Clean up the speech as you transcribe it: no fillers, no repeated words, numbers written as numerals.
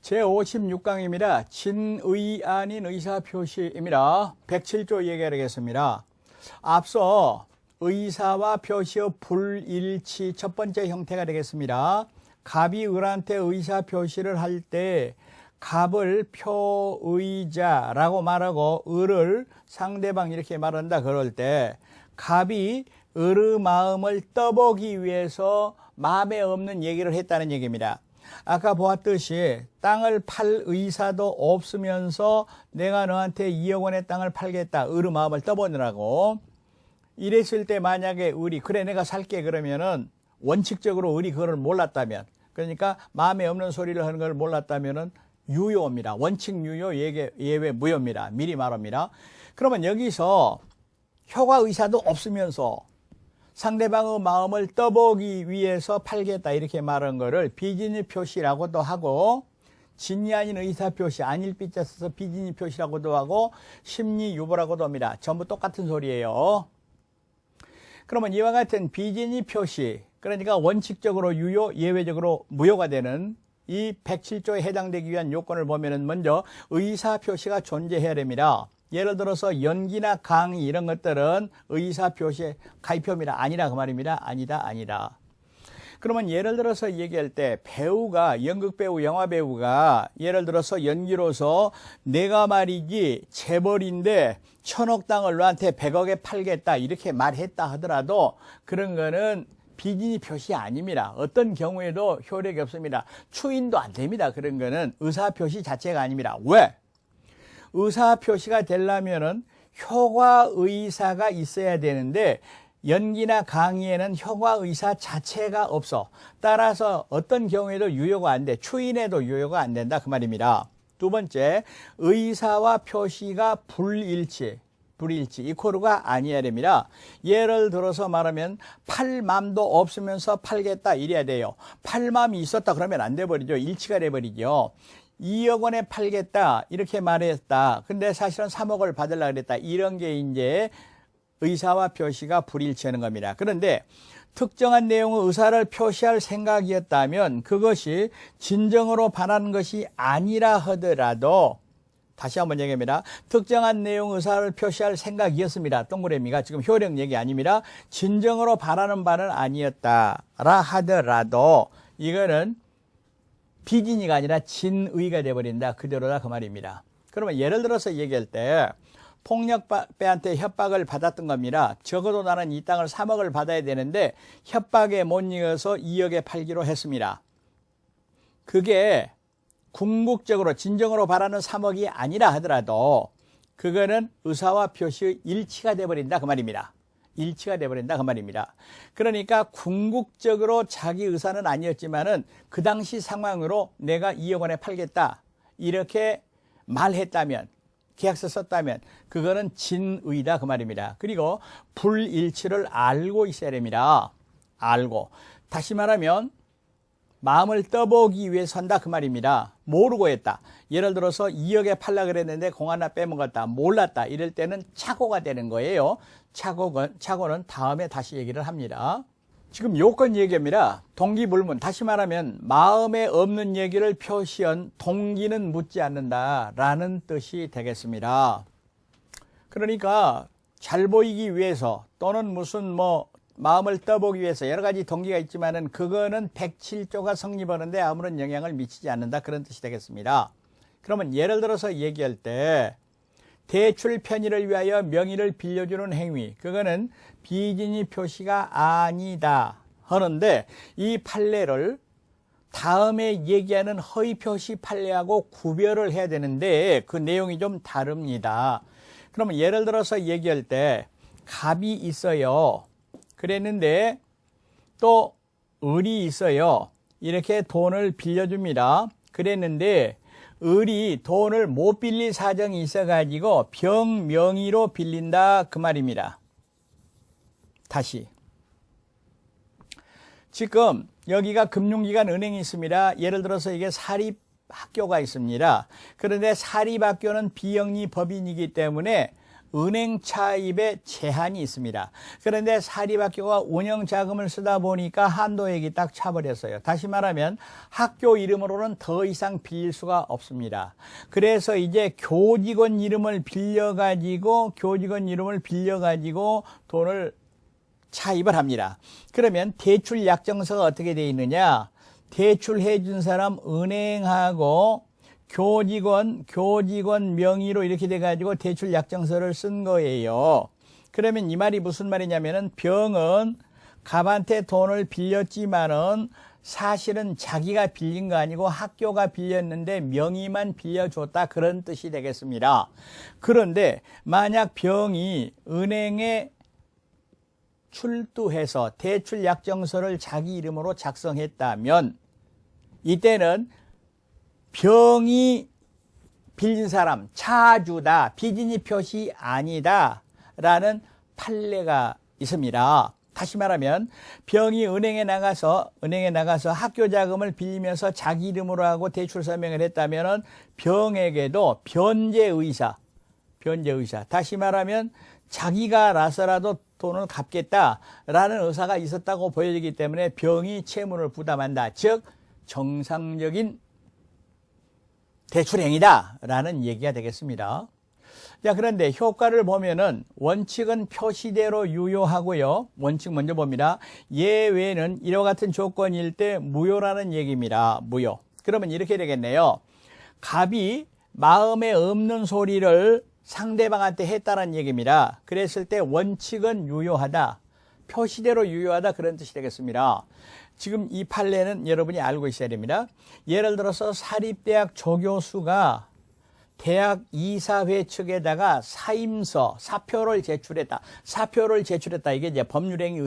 제56강입니다. 진의 아닌 의사표시입니다. 107조 얘기하겠습니다. 앞서 의사와 표시의 불일치 첫 번째 형태가 되겠습니다. 갑이 을한테 의사표시를 할 때 갑을 표의자라고 말하고 을을 상대방 이렇게 말한다 그럴 때 갑이 을의 마음을 떠보기 위해서 마음에 없는 얘기를 했다는 얘기입니다. 아까 보았듯이 땅을 팔 의사도 없으면서 내가 너한테 2억 원의 땅을 팔겠다. 을의 마음을 떠보느라고. 이랬을 때 만약에 을이 그래 내가 살게 그러면은 원칙적으로 을이 그걸 몰랐다면, 그러니까 마음에 없는 소리를 하는 걸 몰랐다면은 유효입니다. 원칙 유효, 예외 무효입니다. 미리 말합니다. 그러면 여기서 효과 의사도 없으면서 상대방의 마음을 떠보기 위해서 팔겠다 이렇게 말한 거를 비진의 표시라고도 하고, 진이 아닌 의사표시, 아닐 삐자 써서 비진의 표시라고도 하고 심리유보라고도 합니다. 전부 똑같은 소리예요. 그러면 이와 같은 비진의 표시, 그러니까 원칙적으로 유효, 예외적으로 무효가 되는 이 107조에 해당되기 위한 요건을 보면은 먼저 의사표시가 존재해야 됩니다. 예를 들어서 연기나 강의 이런 것들은 의사표시의 가입표입니다. 아니라 그 말입니다. 아니다. 그러면 예를 들어서 얘기할 때 배우가, 연극배우, 영화배우가 예를 들어서 연기로서 내가 말이지 재벌인데 1000억 땅을 너한테 100억에 팔겠다 이렇게 말했다 하더라도 그런 거는 비진의 표시 아닙니다. 어떤 경우에도 효력이 없습니다. 추인도 안 됩니다. 그런 거는 의사표시 자체가 아닙니다. 왜? 의사표시가 되려면은 효과의사가 있어야 되는데 연기나 강의에는 효과의사 자체가 없어. 따라서 어떤 경우에도 유효가 안 돼. 추인에도 유효가 안 된다 그 말입니다. 두 번째, 의사와 표시가 불일치, 이코르가 아니어야 됩니다. 예를 들어서 말하면 팔 맘도 없으면서 팔겠다 이래야 돼요. 팔 맘이 있었다 그러면 안 돼버리죠. 일치가 돼버리죠. 2억 원에 팔겠다 이렇게 말했다. 근데 사실은 3억을 받으려고 그랬다. 이런 게 이제 의사와 표시가 불일치하는 겁니다. 그런데 특정한 내용의 의사를 표시할 생각이었다면 그것이 진정으로 바라는 것이 아니라 하더라도, 다시 한번 얘기합니다. 특정한 내용 의사를 표시할 생각이었습니다. 동그라미가 지금 효력 얘기 아닙니다. 진정으로 바라는 바는 아니었다라 하더라도 이거는 비진이가 아니라 진의가 돼버린다. 그대로다 그 말입니다. 그러면 예를 들어서 얘기할 때 폭력배한테 협박을 받았던 겁니다. 적어도 나는 이 땅을 3억을 받아야 되는데 협박에 못 이겨서 2억에 팔기로 했습니다. 그게 궁극적으로 진정으로 바라는 3억이 아니라 하더라도 그거는 의사와 표시의 일치가 돼버린다 그 말입니다. 일치가 돼버린다 그 말입니다. 그러니까 궁극적으로 자기 의사는 아니었지만은 그 당시 상황으로 내가 2억 원에 팔겠다 이렇게 말했다면, 계약서 썼다면 그거는 진의다 그 말입니다. 그리고 불일치를 알고 있어야 됩니다. 알고. 다시 말하면 마음을 떠보기 위해서 한다 그 말입니다. 모르고 했다. 예를 들어서 2억에 팔라 그랬는데 공 하나 빼먹었다. 몰랐다. 이럴 때는 착오가 되는 거예요. 착오는 다음에 다시 얘기를 합니다. 지금 요건 얘기입니다. 동기불문. 다시 말하면 마음에 없는 얘기를 표시한 동기는 묻지 않는다라는 뜻이 되겠습니다. 그러니까 잘 보이기 위해서 또는 무슨 마음을 떠보기 위해서 여러 가지 동기가 있지만은 그거는 107조가 성립하는데 아무런 영향을 미치지 않는다 그런 뜻이 되겠습니다. 그러면 예를 들어서 얘기할 때 대출 편의를 위하여 명의를 빌려주는 행위, 그거는 비진의 표시가 아니다 하는데 이 판례를 다음에 얘기하는 허위 표시 판례하고 구별을 해야 되는데 그 내용이 좀 다릅니다. 그러면 예를 들어서 얘기할 때 갑이 있어요. 그랬는데 또 을이 있어요. 이렇게 돈을 빌려줍니다. 그랬는데 을이 돈을 못 빌릴 사정이 있어가지고 병명의로 빌린다 그 말입니다. 다시. 지금 여기가 금융기관 은행이 있습니다. 예를 들어서 이게 사립학교가 있습니다. 그런데 사립학교는 비영리 법인이기 때문에 은행 차입에 제한이 있습니다. 그런데 사립학교가 운영자금을 쓰다 보니까 한도액이 딱 차버렸어요. 다시 말하면 학교 이름으로는 더 이상 빌릴 수가 없습니다. 그래서 이제 교직원 이름을 빌려가지고 돈을 차입을 합니다. 그러면 대출 약정서가 어떻게 되어 있느냐? 대출해 준 사람 은행하고 교직원 명의로 이렇게 돼가지고 대출 약정서를 쓴 거예요. 그러면 이 말이 무슨 말이냐면은 병은 갑한테 돈을 빌렸지만은 사실은 자기가 빌린 거 아니고 학교가 빌렸는데 명의만 빌려줬다, 그런 뜻이 되겠습니다. 그런데 만약 병이 은행에 출두해서 대출 약정서를 자기 이름으로 작성했다면 이때는 병이 빌린 사람, 차주다, 빚인이 표시 아니다 라는 판례가 있습니다. 다시 말하면 병이 은행에 나가서 학교 자금을 빌리면서 자기 이름으로 하고 대출 서명을 했다면 병에게도 변제의사, 다시 말하면 자기가 나서라도 돈을 갚겠다라는 의사가 있었다고 보여지기 때문에 병이 채무를 부담한다. 즉 정상적인 대출행위다라는 얘기가 되겠습니다. 자, 그런데 효과를 보면은 원칙은 표시대로 유효하고요. 원칙 먼저 봅니다. 예외는 이와 같은 조건일 때 무효라는 얘기입니다. 무효. 그러면 이렇게 되겠네요. 갑이 마음에 없는 소리를 상대방한테 했다는 얘기입니다. 그랬을 때 원칙은 유효하다, 표시대로 유효하다, 그런 뜻이 되겠습니다. 지금 이 판례는 여러분이 알고 있어야 됩니다. 예를 들어서 사립대학 조교수가 대학 이사회 측에다가 사표를 제출했다. 이게 이제 법률행위